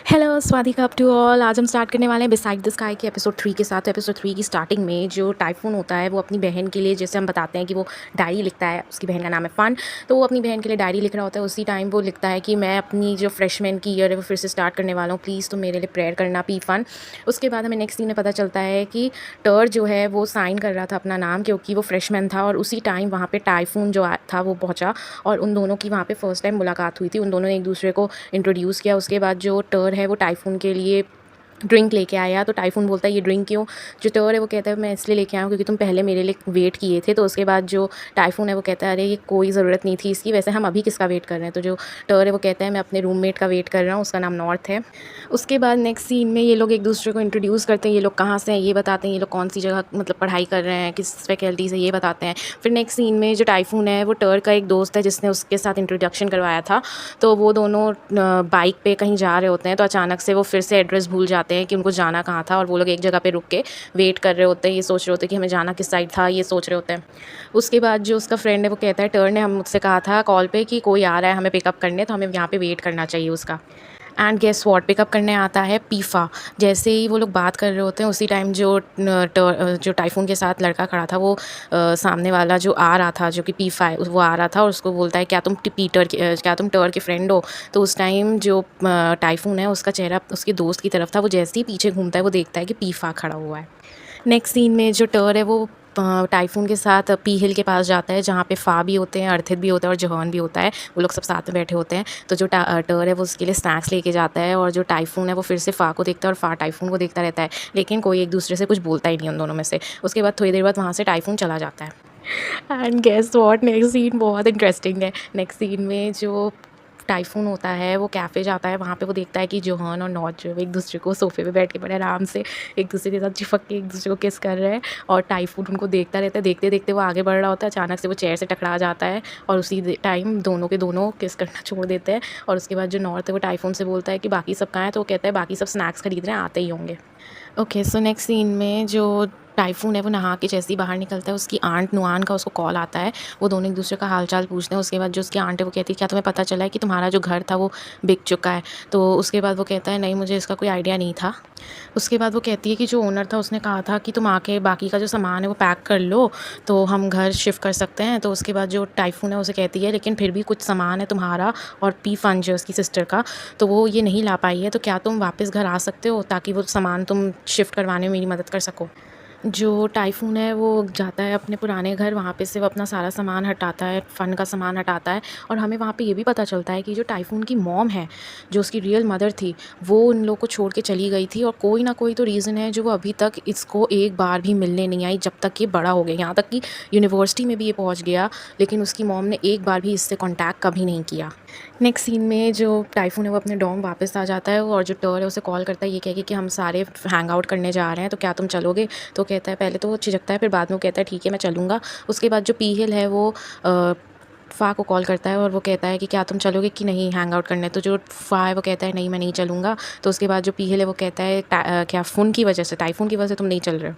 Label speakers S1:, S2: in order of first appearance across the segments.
S1: Hello स्वादिका up to all. आज हम स्टार्ट करने वाले हैं बिसाइड द स्काई के एपिसोड 3 के साथ। तो एपिसोड 3 की स्टार्टिंग में जो टाइफून होता है वो अपनी बहन के लिए, जैसे हम बताते हैं कि वो डायरी लिखता है, उसकी बहन का नाम है फ़न। तो वो अपनी बहन के लिए डायरी लिख रहा होता है। उसी टाइम वो लिखता है कि मैं अपनी जो फ्रेशमैन की ईयर है वो फिर से स्टार्ट करने वाला हूँ, प्लीज़ तो मेरे लिए प्रेयर करना पी फ़न। उसके बाद हमें नेक्स्ट सीन में पता चलता है कि टर जो है वो साइन कर रहा था अपना नाम, क्योंकि वो फ्रेशमैन था। और उसी टाइम वहाँ पे टाइफून जो था वो पहुँचा और उन दोनों की वहाँ पे फर्स्ट टाइम मुलाकात हुई थी। उन दोनों ने एक दूसरे को इंट्रोड्यूस किया। उसके बाद जो टर है वो टाइफून के लिए ड्रिंक लेके आया। तो टाइफून बोलता है ये ड्रिंक क्यों? जो टर है वो कहता है मैं इसलिए लेके आया हूँ क्योंकि तुम पहले मेरे लिए वेट किए थे। तो उसके बाद जो टाइफून है वो कहता है अरे ये कोई ज़रूरत नहीं थी इसकी, वैसे हम अभी किसका वेट कर रहे हैं? तो जो टर है वो कहता है मैं अपने रूममेट का वेट कर रहा हूँ, उसका नाम नॉर्थ है। उसके बाद नेक्स्ट सीन में ये लोग एक दूसरे को इंट्रोड्यूस करते हैं। ये लोग कहाँ से हैं ये बताते हैं, ये लोग कौन सी जगह मतलब पढ़ाई कर रहे हैं, किस फैकल्टी से, ये बताते हैं। फिर नेक्स्ट सीन में जो टाइफून है वो टर का एक दोस्त है जिसने उसके साथ इंट्रोडक्शन करवाया था। तो वो दोनों बाइक पे कहीं जा रहे होते हैं। तो अचानक से वो फिर से एड्रेस भूल जाते हैं कि उनको जाना कहाँ था, और वो लोग एक जगह पे रुक के वेट कर रहे होते हैं। ये सोच रहे होते हैं कि हमें जाना किस साइड था, ये सोच रहे होते हैं। उसके बाद जो उसका फ्रेंड है वो कहता है टर ने हम मुझसे कहा था कॉल पे कि कोई आ रहा है हमें पिकअप करने, तो हमें यहाँ पे वेट करना चाहिए उसका। एंड गेस व्हाट, पिकअप करने आता है पीफा। जैसे ही वो लोग बात कर रहे होते हैं उसी टाइम जो टाइफून के साथ लड़का खड़ा था वो सामने वाला जो आ रहा था, जो कि पीफा है, वो आ रहा था और उसको बोलता है क्या तुम क्या तुम टर के फ्रेंड हो? तो उस टाइम जो टाइफून है उसका चेहरा उसके दोस्त की तरफ था। वो जैसे ही पीछे घूमता है वो देखता है कि पीफा खड़ा हुआ है। नेक्स्ट सीन में जो टर है वो टाइफून के साथ पी हिल के पास जाता है, जहाँ पे फ़ा भी होते हैं, अर्थित भी होता है और जॉन भी होता है। वो लोग सब साथ में बैठे होते हैं। तो जो टर है वो उसके लिए स्नैक्स लेके जाता है, और जो टाइफून है वो फिर से फ़ा को देखता है और फ़ा टाइफून को देखता रहता है, लेकिन कोई एक दूसरे से कुछ बोलता ही नहीं उन दोनों में से। उसके बाद थोड़ी देर बाद वहाँ से टाइफून चला जाता है। And guess what, next scene बहुत इंटरेस्टिंग है। नेक्स्ट सीन में जो टाइफून होता है वो कैफ़े जाता है। वहाँ पे वो देखता है कि जोहान और नॉट जो है एक दूसरे को सोफ़े पे बैठ के बड़े आराम से एक दूसरे के साथ चिपक के एक दूसरे को किस कर रहे हैं, और टाइफून उनको देखता रहता है। देखते देखते वो आगे बढ़ रहा होता है, अचानक से वो चेयर से टकरा जाता है और उसी टाइम दोनों के दोनों किस करना छोड़ देते हैं। और उसके बाद जो नॉर्थ है वो टाइफून से बोलता है कि बाकी सब कहाँ हैं? तो वो कहता है बाकी सब स्नैक्स खरीद रहे हैं, आते ही होंगे। ओके, सो नेक्स्ट सीन में जो टाइफून है वो नहा के जैसे ही बाहर निकलता है, उसकी आंट नुआन का उसको कॉल आता है। वो दोनों एक दूसरे का हाल-चाल पूछते हैं। उसके बाद जो उसकी आंट है वो कहती है क्या तुम्हें पता चला है कि तुम्हारा जो घर था वो बिक चुका है? तो उसके बाद वो कहता है नहीं, मुझे इसका कोई आइडिया नहीं था। उसके बाद वो कहती है कि जो ओनर था उसने कहा था कि तुम आके बाकी का जो सामान है वो पैक कर लो, तो हम घर शिफ्ट कर सकते हैं। तो उसके बाद जो टाइफून है उसे कहती है लेकिन फिर भी कुछ सामान है तुम्हारा और पी फन जो है उसकी सिस्टर का, तो वो ये नहीं ला पाई है, तो क्या तुम वापस घर आ सकते हो ताकि वो सामान तुम शिफ्ट करवाने में मेरी मदद कर सको? जो टाइफून है वो जाता है अपने पुराने घर, वहाँ पे से वो अपना सारा सामान हटाता है, फ़न का सामान हटाता है। और हमें वहाँ पे ये भी पता चलता है कि जो टाइफून की मॉम है, जो उसकी रियल मदर थी, वो उन लोग को छोड़ के चली गई थी। और कोई ना कोई तो रीज़न है जो वो अभी तक इसको एक बार भी मिलने नहीं आई, जब तक ये बड़ा हो गया। यहाँ तक कि यूनिवर्सिटी में भी ये पहुँच गया, लेकिन उसकी मॉम ने एक बार भी इससे कॉन्टैक्ट कभी नहीं किया। नेक्स्ट सीन में जो टाइफून है वो अपने डॉम वापस आ जाता है, और जो टर है उसे कॉल करता है ये कह के कि हम सारे हैंग आउट करने जा रहे हैं, तो क्या तुम चलोगे? तो कहता है, पहले तो वो झिझकता है, फिर बाद में वो कहता है ठीक है मैं चलूँगा। उसके बाद जो पीहिल है वो फ़ा को कॉल करता है और वो कहता है कि क्या तुम चलोगे कि नहीं हैंग आउट करने? तो जो फ़ा है वो कहता है नहीं मैं नहीं चलूँगा। तो उसके बाद जो पीहिल है वो कहता है क्या फ़ुन की वजह से, टाइफून की वजह से तुम नहीं चल रहे हो?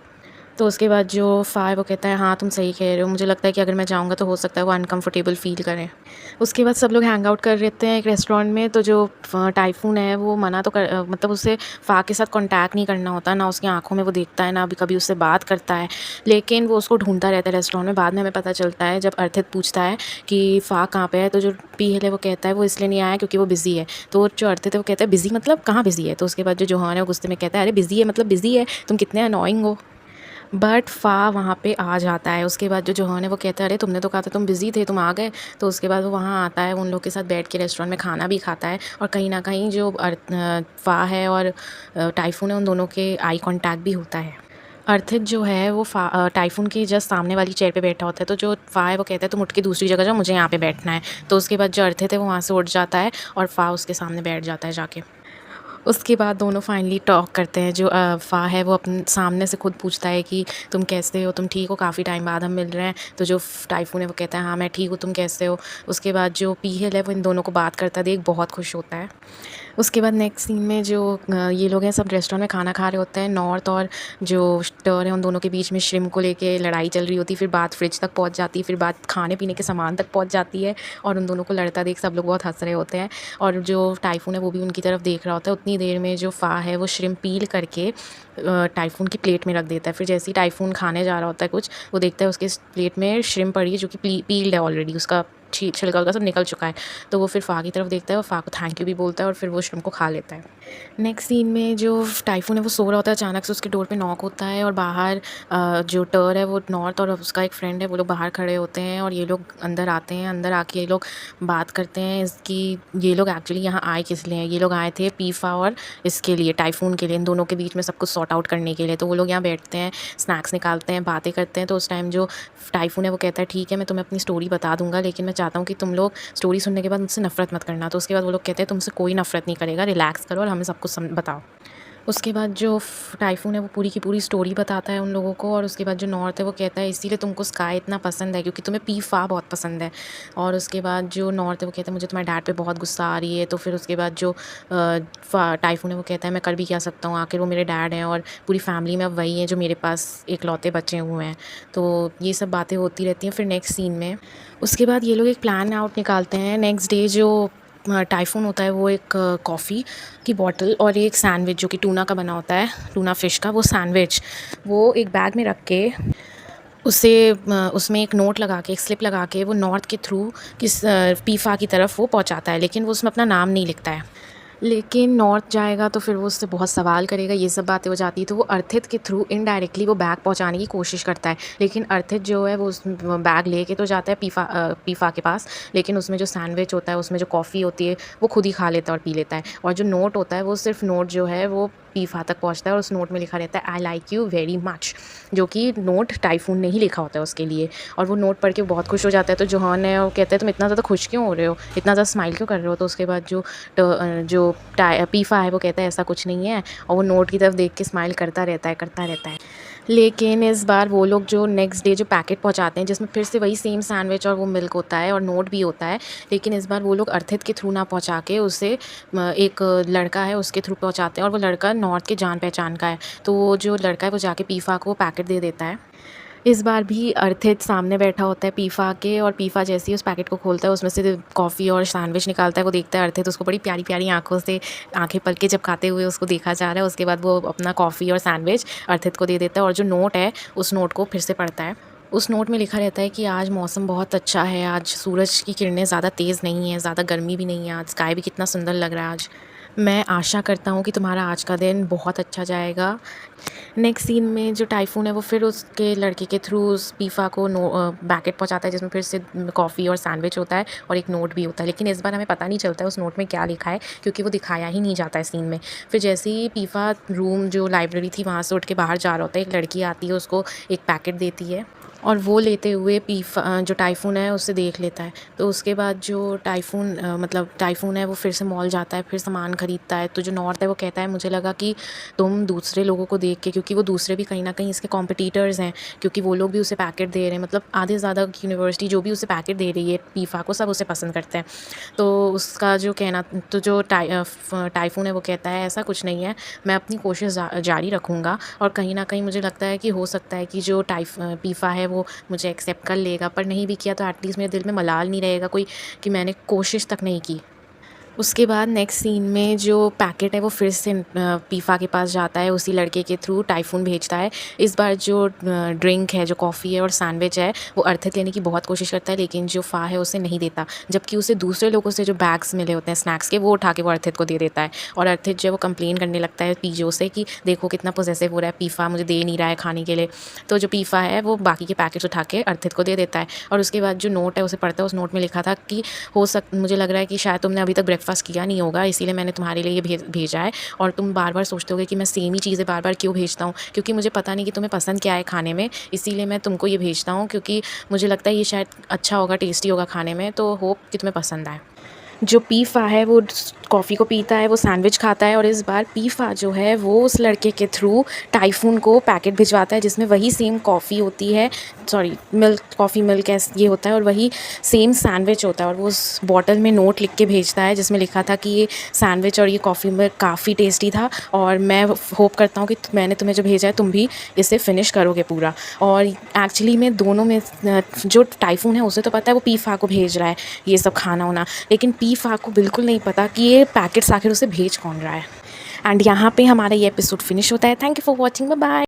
S1: तो उसके बाद जो फ़ा है वो कहता है हाँ तुम सही कह रहे हो, मुझे लगता है कि अगर मैं जाऊँगा तो हो सकता है वो अनकम्फ़र्टेबल फ़ील करें। उसके बाद सब लोग हैंग आउट कर रहते हैं एक रेस्टोरेंट में। तो जो टाइफून है वो मना तो मतलब उसे फ़ा के साथ कॉन्टैक्ट नहीं करना होता, ना उसकी आँखों में वो देखता है, ना अभी कभी उससे बात करता है, लेकिन वो उसको ढूँढता रहता है रेस्टोरेंट में। बाद में हमें पता चलता है जब अर्थित पूछता है कि फ़ा कहाँ पे है, तो जो पीहिल है वो कहता है वो इसलिए नहीं आया क्योंकि वो बिज़ी है। तो जो अर्थित है वो कहता है बिज़ी मतलब कहाँ बिज़ी है? तो उसके बाद जो जोहान है वो गुस्से में कहता है अरे बिज़ी है मतलब बिज़ी है, तुम कितने अनोइंग हो। बट फ़ा वहाँ पे आ जाता है। उसके बाद जो जोहान है वो कहता है अरे तुमने तो कहा था तुम बिज़ी थे, तुम आ गए। तो उसके बाद वो वहाँ आता है, उन लोग के साथ बैठ के रेस्टोरेंट में खाना भी खाता है, और कहीं न कहीं जो फ़ा है और टाइफून है उन दोनों के आई कॉन्टैक्ट भी होता है। अर्थित जो है वो टाइफून के जस्ट सामने वाली चेयर पे बैठा होता है। तो जो फ़ा है वो कहता है तुम उठ के दूसरी जगह जाओ, मुझे यहाँ पे बैठना है। तो उसके बाद जो अर्थित है वो वहाँ से उठ जाता है और फ़ा उसके सामने बैठ जाता है जाके। उसके बाद दोनों फाइनली टॉक करते हैं। जो फ़ा है वो अपने सामने से खुद पूछता है कि तुम कैसे हो, तुम ठीक हो, काफ़ी टाइम बाद हम मिल रहे हैं। तो जो टाइफून है वो कहता है हाँ मैं ठीक हूँ, तुम कैसे हो? उसके बाद जो पीहिल है वो इन दोनों को बात करता देख बहुत खुश होता है। उसके बाद नेक्स्ट सीन में जो ये लोग हैं सब रेस्टोरेंट में खाना खा रहे होते हैं। नॉर्थ और जो टर है उन दोनों के बीच में श्रिम्प को लेके लड़ाई चल रही होती है। फिर बात फ्रिज तक पहुंच जाती है, फिर बात खाने पीने के सामान तक पहुंच जाती है, और उन दोनों को लड़ता देख सब लोग बहुत हंस रहे होते हैं। और जो टाइफून है वो भी उनकी तरफ देख रहा होता है। उतनी ही देर में जो फ़ा है वो श्रिम्प पील करके टाइफून की प्लेट में रख देता है। फिर जैसे ही टाइफून खाने जा रहा होता है कुछ, वो देखता है उसके प्लेट में श्रिम्प पड़ी है जो कि पील्ड है ऑलरेडी, उसका छिलका उलका सब निकल चुका है। तो वो फिर फ़ा की तरफ देखता है और फ़ा को थैंक यू भी बोलता है और फिर वो श्रिम्प को खा लेता है। नेक्स्ट सीन में जो टाइफून है वो सो रहा होता है, अचानक से उसके डोर पे नॉक होता है और बाहर जो टर है वो नॉर्थ और उसका एक फ्रेंड है वो लोग बाहर खड़े होते हैं और ये लोग अंदर आते हैं। अंदर आके ये लोग बात करते हैं इसकी, ये लोग एक्चुअली यहाँ आए किस लिए हैं। ये लोग आए थे पीफा और इसके लिए, टाइफून के लिए, इन दोनों के बीच में सब कुछ सॉर्ट आउट करने के लिए। तो वो लोग यहाँ बैठते हैं, स्नैक्स निकालते हैं, बातें करते हैं। तो उस टाइम जो टाइफून है वो कहता है ठीक है मैं तुम्हें अपनी स्टोरी बता दूंगा, लेकिन मैं चाहता हूँ कि तुम लोग स्टोरी सुनने के बाद मुझसे नफरत मत करना। तो उसके बाद वो लोग कहते हैं तुमसे कोई नफरत नहीं करेगा, रिलैक्स करो और हमें सब कुछ बताओ। उसके बाद जो टाइफून है वो पूरी की पूरी स्टोरी बताता है उन लोगों को। और उसके बाद जो नॉर्थ है वो कहता है इसीलिए तुमको स्काई इतना पसंद है क्योंकि तुम्हें पी-फ़ा बहुत पसंद है। और उसके बाद जो नॉर्थ है वो कहता है मुझे तुम्हारे डैड पे बहुत गुस्सा आ रही है। तो फिर उसके बाद जो टाइफून है वो कहता है मैं कर भी क्या सकता हूँ, आखिर वो मेरे डैड हैं और पूरी फैमिली में अब वही हैं जो मेरे पास इकलौते बचे हुए हैं। तो ये सब बातें होती रहती हैं। फिर नेक्स्ट सीन में उसके बाद ये लोग एक प्लान आउट निकालते हैं। नेक्स्ट डे जो टाइफून होता है वो एक कॉफ़ी की बॉटल और एक सैंडविच जो कि टूना का बना होता है, टूना फ़िश का, वो सैंडविच वो एक बैग में रख के उसे उसमें एक नोट लगा के, एक स्लिप लगा के वो नॉर्थ के थ्रू किस पीफा की तरफ वो पहुंचाता है, लेकिन वो उसमें अपना नाम नहीं लिखता है। लेकिन नॉर्थ जाएगा तो फिर वो उससे बहुत सवाल करेगा, ये सब बातें हो जाती है। तो वो अर्थित के थ्रू इनडायरेक्टली वो बैग पहुंचाने की कोशिश करता है। लेकिन अर्थित जो है वो उस बैग लेके तो जाता है पीफा के पास, लेकिन उसमें जो सैंडविच होता है, उसमें जो कॉफ़ी होती है वो खुद ही खा लेता है और पी लेता है। और जो नोट होता है वो सिर्फ नोट जो है वो पीफा तक पहुंचता है और उस नोट में लिखा रहता है I like you very much, जो कि नोट टाइफून ने ही लिखा होता है उसके लिए। और वो नोट पढ़ के बहुत खुश हो जाता है। तो जोहान है वो कहता है तुम इतना ज़्यादा खुश क्यों हो रहे हो, इतना ज़्यादा स्माइल क्यों कर रहे हो। तो उसके बाद जो पीफा है वो कहता है ऐसा कुछ नहीं है, और वो नोट की तरफ देख के स्माइल करता रहता है। लेकिन इस बार वो लोग जो नेक्स्ट डे जो पैकेट पहुंचाते हैं जिसमें फिर से वही सेम सैंडविच और वो मिल्क होता है और नोट भी होता है, लेकिन इस बार वो लोग अर्थित के थ्रू ना पहुंचा के उसे एक लड़का है उसके थ्रू पहुंचाते हैं और वो लड़का नॉर्थ के जान पहचान का है। तो वो जो लड़का है वो जाके पीफा को पैकेट दे देता है। इस बार भी अर्थित सामने बैठा होता है पीफा के, और पीफा जैसे ही उस पैकेट को खोलता है उसमें से कॉफ़ी और सैंडविच निकालता है। वो देखता है अर्थित उसको बड़ी प्यारी प्यारी आंखों से, आंखें पल के झपकाते हुए उसको देखा जा रहा है। उसके बाद वो अपना कॉफ़ी और सैंडविच अर्थित को दे देता है और जो नोट है उस नोट को फिर से पढ़ता है। उस नोट में लिखा रहता है कि आज मौसम बहुत अच्छा है, आज सूरज की किरणें ज़्यादा तेज़ नहीं है, ज़्यादा गर्मी भी नहीं है, आज स्काई भी कितना सुंदर लग रहा है आज। मैं आशा करता हूँ कि तुम्हारा आज का दिन बहुत अच्छा जाएगा। नेक्स्ट सीन में जो टाइफून है वो फिर उसके लड़के के थ्रू उस पीफा को पैकेट पहुंचाता है जिसमें फिर से कॉफ़ी और सैंडविच होता है और एक नोट भी होता है। लेकिन इस बार हमें पता नहीं चलता है उस नोट में क्या लिखा है क्योंकि वो दिखाया ही नहीं जाता है सीन में। फिर जैसे ही पीफा रूम जो लाइब्रेरी थी वहाँ से उठ के बाहर जा रहा होता है, एक लड़की आती है उसको एक पैकेट देती है और वो लेते हुए जो टाइफून है उससे देख लेता है। तो उसके बाद जो टाइफून है वो फिर से मॉल जाता है, फिर सामान ख़रीदता है। तो जो नॉर्थ है वो कहता है मुझे लगा कि तुम दूसरे लोगों को देख के, क्योंकि वो दूसरे भी कहीं ना कहीं इसके कॉम्पिटिटर्स हैं, क्योंकि वो लोग भी उसे पैकेट दे रहे हैं, मतलब आधे से ज़्यादा यूनिवर्सिटी जो भी उसे पैकेट दे रही है पीफा को, सब उसे पसंद करते हैं। तो उसका जो कहना, तो जो टाइफून है वो कहता है ऐसा कुछ नहीं है, मैं अपनी कोशिश जारी रखूँगा और कहीं ना कहीं मुझे लगता है कि हो सकता है कि जो पीफा है वो मुझे एक्सेप्ट कर लेगा, पर नहीं भी किया तो एटलीस्ट मेरे दिल में मलाल नहीं रहेगा कोई कि मैंने कोशिश तक नहीं की। उसके बाद नेक्स्ट सीन में जो पैकेट है वो फिर से पीफा के पास जाता है, उसी लड़के के थ्रू टाइफून भेजता है। इस बार जो ड्रिंक है, जो कॉफ़ी है और सैंडविच है वो अर्थित लेने की बहुत कोशिश करता है, लेकिन जो फ़ा है उसे नहीं देता, जबकि उसे दूसरे लोगों से जो बैग्स मिले होते हैं स्नैक्स के वो उठा के वो अर्थित को दे देता है। और अर्थित जो है वो कंप्लेन करने लगता है पीजो से कि देखो कितना पोजेसिव हो रहा है, पीफा मुझे दे नहीं रहा है खाने के लिए। तो जो पीफा है वो बाकी के पैकेट्स उठा के अर्थित को दे देता है। और उसके बाद जो नोट है उसे पढ़ता है, उस नोट में लिखा था कि मुझे लग रहा है कि शायद तुमने अभी तक ब्रेकफास्ट किया नहीं होगा, इसीलिए मैंने तुम्हारे लिए ये भेजा है। और तुम बार बार सोचते होगे कि मैं सेम ही चीज़ें बार बार क्यों भेजता हूँ, क्योंकि मुझे पता नहीं कि तुम्हें पसंद क्या है खाने में, इसीलिए मैं तुमको ये भेजता हूँ, क्योंकि मुझे लगता है ये शायद अच्छा होगा, टेस्टी होगा खाने में, तो होप कि तुम्हें पसंद आए। जो पीफा है वो कॉफ़ी को पीता है, वो सैंडविच खाता है, और इस बार पीफा जो है वो उस लड़के के थ्रू टाइफून को पैकेट भिजवाता है जिसमें वही सेम कॉफ़ी होती है, मिल्क, कॉफ़ी मिल्क ये होता है, और वही सेम सैंडविच होता है। और वो उस बॉटल में नोट लिख के भेजता है जिसमें लिखा था कि ये सैंडविच और ये कॉफ़ी मिल्क काफ़ी टेस्टी था, और मैं होप करता हूँ कि मैंने तुम्हें जो भेजा है तुम भी इसे फिनिश करोगे पूरा। और एक्चुअली में दोनों में जो टाइफून है उसे तो पता है वो पीफा को भेज रहा है ये सब खाना होना, लेकिन पीफा को बिल्कुल नहीं पता कि ये पैकेट्स आखिर उसे भेज कौन रहा है। एंड यहाँ पे हमारा ये एपिसोड फिनिश होता है। Thank you for watching, bye bye.